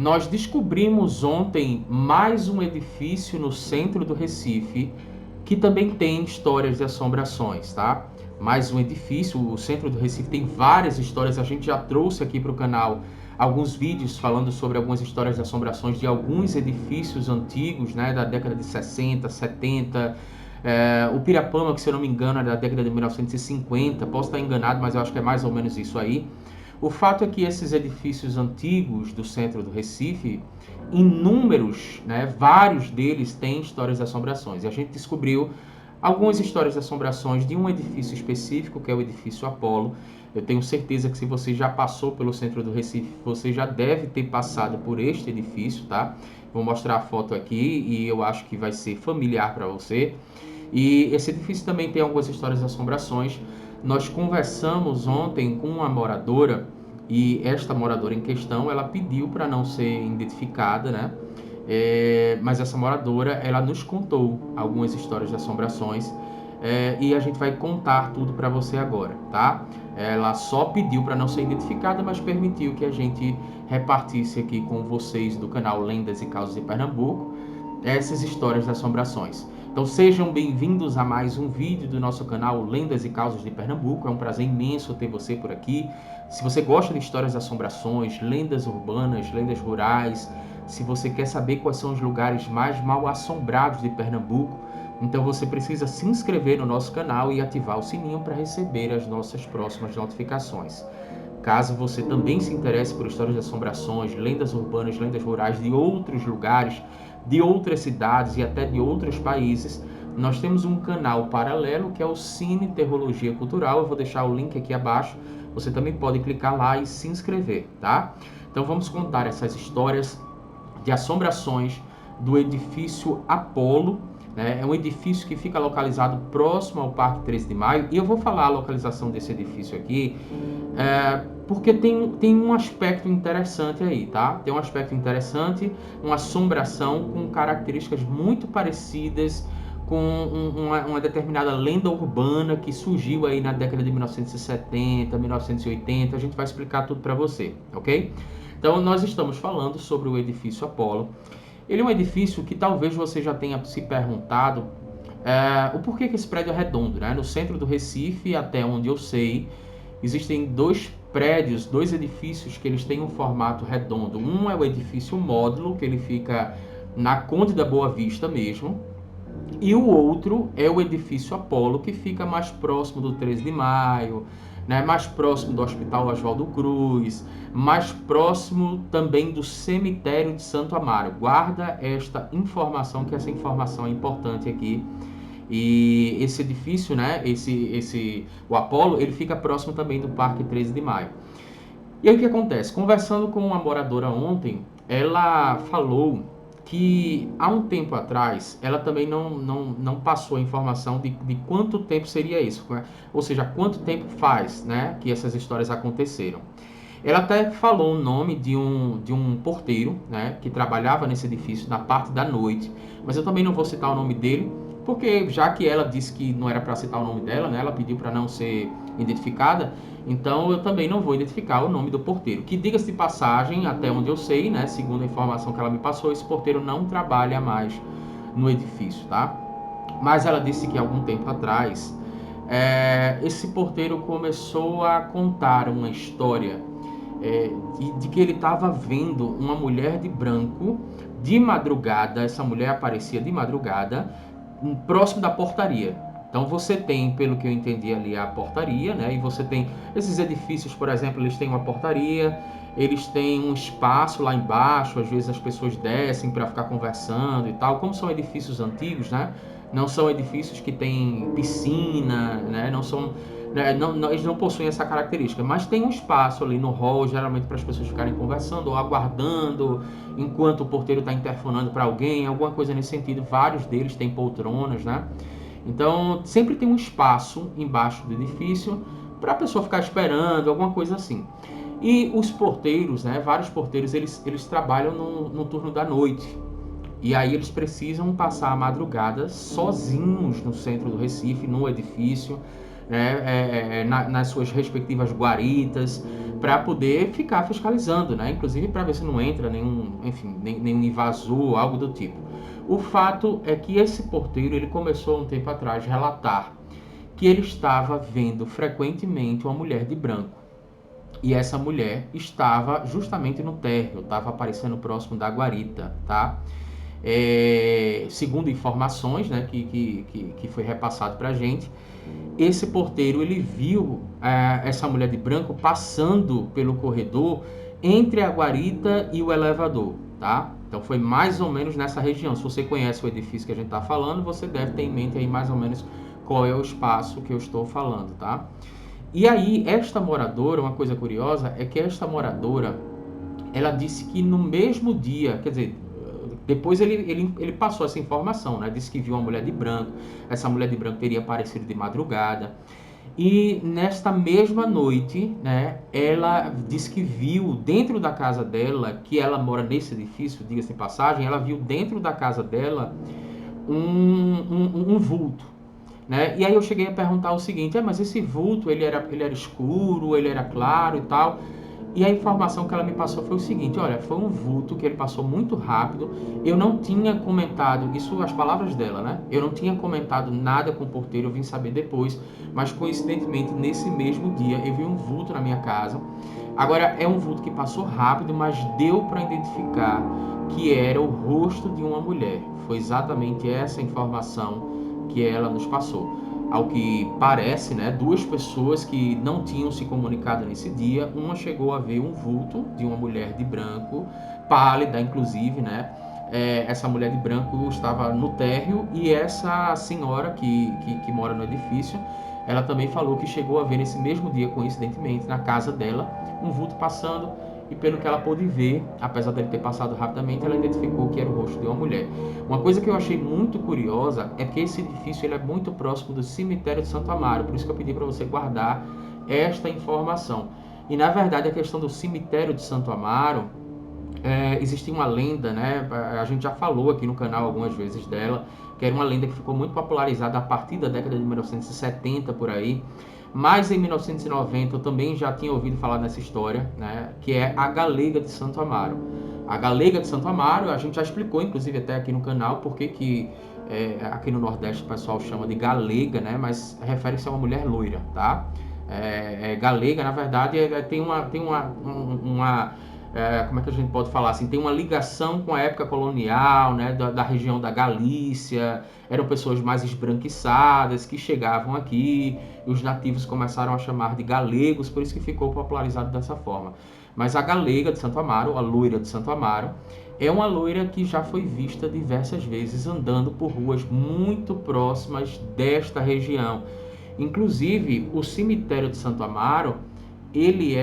Nós descobrimos ontem mais um edifício no centro do Recife que também tem histórias de assombrações, tá? Mais um edifício, o centro do Recife tem várias histórias, a gente já trouxe aqui para o canal alguns vídeos falando sobre algumas histórias de assombrações de alguns edifícios antigos, né, da década de 60, 70. O Pirapama, que se eu não me engano é da década de 1950, posso estar enganado, mas eu acho que é mais ou menos isso aí. O fato é que esses edifícios antigos do centro do Recife, inúmeros, né, vários deles têm histórias de assombrações. E a gente descobriu algumas histórias de assombrações de um edifício específico, que é o edifício Apolo. Eu tenho certeza que se você já passou pelo centro do Recife, você já deve ter passado por este edifício, tá? Vou mostrar a foto aqui e eu acho que vai ser familiar para você. E esse edifício também tem algumas histórias de assombrações. Nós conversamos ontem com uma moradora e esta moradora em questão, ela pediu para não ser identificada, né? Mas essa moradora, ela nos contou algumas histórias de assombrações e a gente vai contar tudo para você agora, tá? Ela só pediu para não ser identificada, mas permitiu que a gente repartisse aqui com vocês do canal Lendas e Causas de Pernambuco essas histórias de assombrações. Então sejam bem-vindos a mais um vídeo do nosso canal Lendas e Causas de Pernambuco. É um prazer imenso ter você por aqui. Se você gosta de histórias de assombrações, lendas urbanas, lendas rurais, se você quer saber quais são os lugares mais mal assombrados de Pernambuco, então você precisa se inscrever no nosso canal e ativar o sininho para receber as nossas próximas notificações. Caso você também se interesse por histórias de assombrações, lendas urbanas, lendas rurais de outros lugares, de outras cidades e até de outros países, nós temos um canal paralelo que é o Cine Terrologia Cultural. Eu vou deixar o link aqui abaixo. Você também pode clicar lá e se inscrever, tá? Então vamos contar essas histórias de assombrações do edifício Apolo, né? É um edifício que fica localizado próximo ao Parque 13 de Maio. E eu vou falar a localização desse edifício aqui porque tem um aspecto interessante aí, tá? Tem um aspecto interessante, uma assombração com características muito parecidas com uma determinada lenda urbana que surgiu aí na década de 1970, 1980. A gente vai explicar tudo para você, ok? Então, nós estamos falando sobre o edifício Apolo. Ele é um edifício que talvez você já tenha se perguntado o porquê que esse prédio é redondo, né? No centro do Recife, até onde eu sei, existem dois prédios, dois edifícios que eles têm um formato redondo. Um é o edifício módulo, que ele fica na Conde da Boa Vista mesmo, e o outro é o edifício Apolo, que fica mais próximo do 13 de Maio, né, mais próximo do Hospital Oswaldo Cruz, mais próximo também do cemitério de Santo Amaro. Guarda esta informação, que essa informação é importante aqui. E esse edifício, né, o Apolo, ele fica próximo também do Parque 13 de Maio. E aí o que acontece? Conversando com uma moradora ontem, ela falou que há um tempo atrás, ela também não passou a informação de quanto tempo seria isso, né? Ou seja, quanto tempo faz, né, que essas histórias aconteceram. Ela até falou o nome de um porteiro, né, que trabalhava nesse edifício na parte da noite, mas eu também não vou citar o nome dele, porque já que ela disse que não era para citar o nome dela, né, ela pediu para não ser identificada, então eu também não vou identificar o nome do porteiro. Que, diga-se de passagem, até onde eu sei, né, segundo a informação que ela me passou, esse porteiro não trabalha mais no edifício, tá? Mas ela disse que algum tempo atrás, esse porteiro começou a contar uma história de que ele estava vendo uma mulher de branco de madrugada. Essa mulher aparecia de madrugada próximo da portaria. Então você tem, pelo que eu entendi ali, a portaria, né? E você tem esses edifícios, por exemplo, eles têm uma portaria, eles têm um espaço lá embaixo, às vezes as pessoas descem para ficar conversando e tal. Como são edifícios antigos, né? Não são edifícios que têm piscina, né? Não são, né? Eles não possuem essa característica, mas tem um espaço ali no hall, geralmente para as pessoas ficarem conversando ou aguardando enquanto o porteiro está interfonando para alguém, alguma coisa nesse sentido. Vários deles têm poltronas, né? Então sempre tem um espaço embaixo do edifício para a pessoa ficar esperando, alguma coisa assim. E os porteiros, né, vários porteiros, eles trabalham no turno da noite. E aí eles precisam passar a madrugada sozinhos no centro do Recife, no edifício. né, nas suas respectivas guaritas, para poder ficar fiscalizando, né? Inclusive para ver se não entra nenhum, enfim, nenhum invasor, algo do tipo. O fato é que esse porteiro, ele começou um tempo atrás a relatar que ele estava vendo frequentemente uma mulher de branco. E essa mulher estava justamente no térreo, estava aparecendo próximo da guarita, tá? Segundo informações, né, que foi repassado para a gente, esse porteiro, ele viu essa mulher de branco passando pelo corredor entre a guarita e o elevador, tá? Então foi mais ou menos nessa região. Se você conhece o edifício que a gente está falando, você deve ter em mente aí mais ou menos qual é o espaço que eu estou falando, tá? E aí, esta moradora, uma coisa curiosa, é que esta moradora, ela disse que no mesmo dia, quer dizer, depois ele passou essa informação, né? Disse que viu uma mulher de branco, essa mulher de branco teria aparecido de madrugada. E nesta mesma noite, né, ela disse que viu dentro da casa dela, que ela mora nesse edifício, diga-se de passagem, ela viu dentro da casa dela um vulto. Né? E aí eu cheguei a perguntar o seguinte, mas esse vulto, ele era escuro, ele era claro e tal? E a informação que ela me passou foi o seguinte, olha, foi um vulto que ele passou muito rápido, eu não tinha comentado, isso as palavras dela, né? Eu não tinha comentado nada com o porteiro, eu vim saber depois, mas coincidentemente nesse mesmo dia eu vi um vulto na minha casa. Agora é um vulto que passou rápido, mas deu para identificar que era o rosto de uma mulher. Foi exatamente essa informação que ela nos passou. Ao que parece, né, duas pessoas que não tinham se comunicado nesse dia, uma chegou a ver um vulto de uma mulher de branco, pálida inclusive, né? Essa mulher de branco estava no térreo e essa senhora que mora no edifício, ela também falou que chegou a ver nesse mesmo dia, coincidentemente, na casa dela, um vulto passando e pelo que ela pôde ver, apesar dele ter passado rapidamente, ela identificou que era o rosto de uma mulher. Uma coisa que eu achei muito curiosa é que esse edifício ele é muito próximo do cemitério de Santo Amaro, por isso que eu pedi para você guardar esta informação. E na verdade a questão do cemitério de Santo Amaro, existia uma lenda, né? A gente já falou aqui no canal algumas vezes dela, que era uma lenda que ficou muito popularizada a partir da década de 1970 por aí. Mas em 1990 eu também já tinha ouvido falar nessa história, né? Que é a Galega de Santo Amaro. A Galega de Santo Amaro, a gente já explicou, inclusive até aqui no canal, porque que aqui no Nordeste o pessoal chama de galega, né? Mas refere-se a uma mulher loira, tá? Galega, na verdade, como é que a gente pode falar assim, tem uma ligação com a época colonial, né, da região da Galícia, eram pessoas mais esbranquiçadas que chegavam aqui, e os nativos começaram a chamar de galegos, por isso que ficou popularizado dessa forma. Mas a galega de Santo Amaro, a loira de Santo Amaro, é uma loira que já foi vista diversas vezes andando por ruas muito próximas desta região. Inclusive, o cemitério de Santo Amaro, ele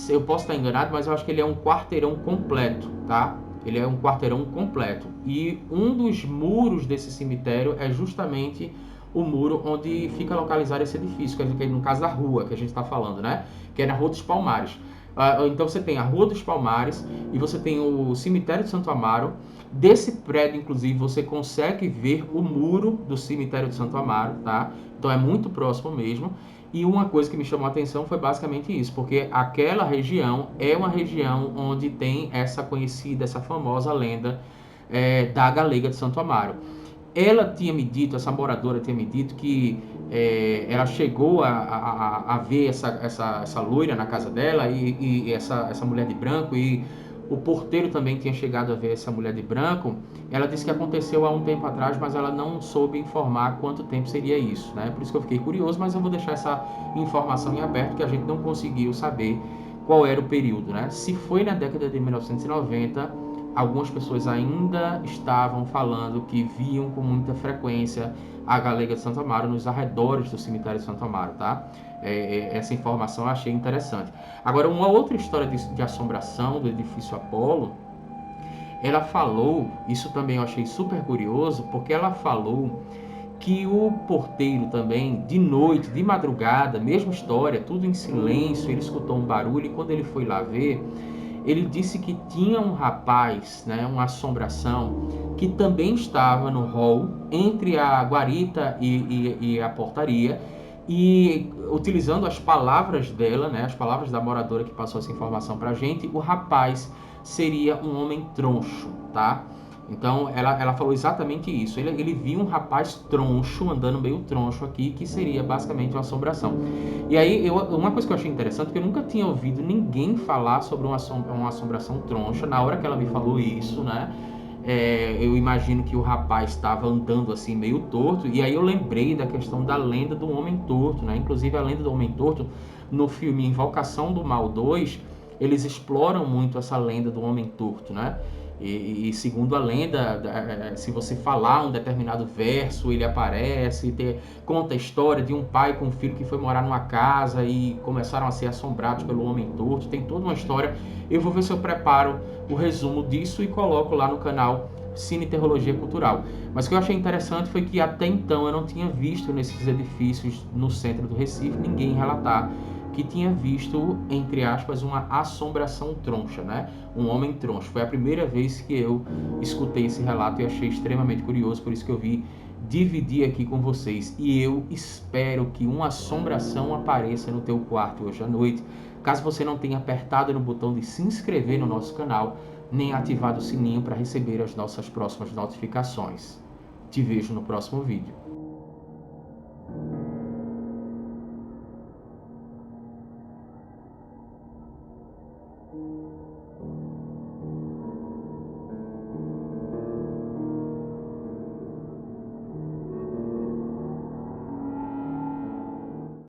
eu posso estar enganado, mas eu acho que ele é um quarteirão completo, tá? Ele é um quarteirão completo. E um dos muros desse cemitério é justamente o muro onde fica localizado esse edifício, que é no caso da rua que a gente está falando, né? Que é na Rua dos Palmares. Então você tem a Rua dos Palmares e você tem o cemitério de Santo Amaro. Desse prédio, inclusive, você consegue ver o muro do cemitério de Santo Amaro, tá? Então é muito próximo mesmo. E uma coisa que me chamou a atenção foi basicamente isso, porque aquela região é uma região onde tem essa conhecida, essa famosa lenda da Galega de Santo Amaro. Ela tinha me dito, essa moradora tinha me dito que ela chegou a ver essa loira na casa dela e essa mulher de branco, e o porteiro também tinha chegado a ver essa mulher de branco. Ela disse que aconteceu há um tempo atrás, mas ela não soube informar quanto tempo seria isso, né? Por isso que eu fiquei curioso, mas eu vou deixar essa informação em aberto, que a gente não conseguiu saber qual era o período, né? Se foi na década de 1990, algumas pessoas ainda estavam falando que viam com muita frequência a Galega de Santo Amaro nos arredores do cemitério de Santo Amaro, tá? Essa informação eu achei interessante. Agora, uma outra história de assombração do edifício Apolo, ela falou, isso também eu achei super curioso, porque ela falou que o porteiro também, de noite, de madrugada, mesma história, tudo em silêncio, ele escutou um barulho e quando ele foi lá ver, ele disse que tinha um rapaz, né, uma assombração, que também estava no hall entre a guarita e a portaria, E utilizando as palavras dela, né, as palavras da moradora que passou essa informação pra gente, o rapaz seria um homem troncho, tá? Então ela falou exatamente isso. Ele viu um rapaz troncho, andando meio troncho aqui, que seria basicamente uma assombração. E aí, uma coisa que eu achei interessante, porque eu nunca tinha ouvido ninguém falar sobre uma assombração troncha. Na hora que ela me falou isso, né? Eu imagino que o rapaz estava andando assim meio torto, e aí eu lembrei da questão da lenda do homem torto, né? Inclusive a lenda do homem torto, no filme Invocação do Mal 2, eles exploram muito essa lenda do homem torto, né? E segundo a lenda, se você falar um determinado verso, ele aparece, conta a história de um pai com um filho que foi morar numa casa e começaram a ser assombrados pelo homem torto. Tem toda uma história. Eu vou ver se eu preparo o resumo disso e coloco lá no canal Cine Teologia Cultural. Mas o que eu achei interessante foi que até então eu não tinha visto nesses edifícios no centro do Recife ninguém relatar que tinha visto, entre aspas, uma assombração troncha, né? Um homem troncho. Foi a primeira vez que eu escutei esse relato e achei extremamente curioso, por isso que eu vi dividir aqui com vocês. E eu espero que uma assombração apareça no teu quarto hoje à noite. Caso você não tenha apertado no botão de se inscrever no nosso canal, nem ativado o sininho para receber as nossas próximas notificações. Te vejo no próximo vídeo.